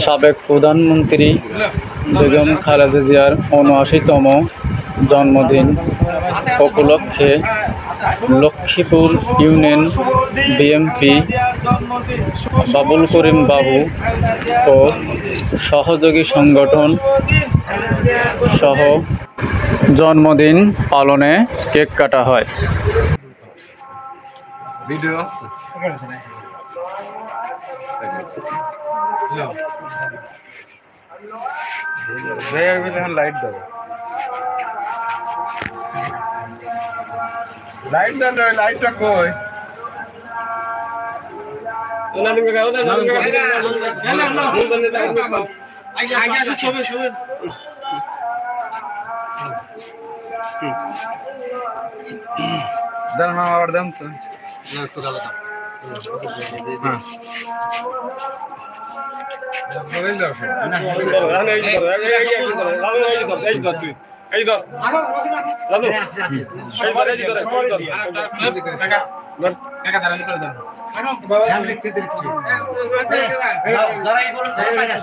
সাবেক প্রধানমন্ত্রী বেগম খালেদা জিয়ার ৭৯তম জন্মদিন উপলক্ষে লক্ষ্মীপুর ইউনিয়ন বিএনপি বাবুল করিম বাবু ও সহযোগী সংগঠন সহ জন্মদিন পালনে কেক কাটা হয়। লাইট দাও, লাইট দাও, লাইটটা কই? দাম আবার দাম তো একটু গালা দাও। হ্যাঁ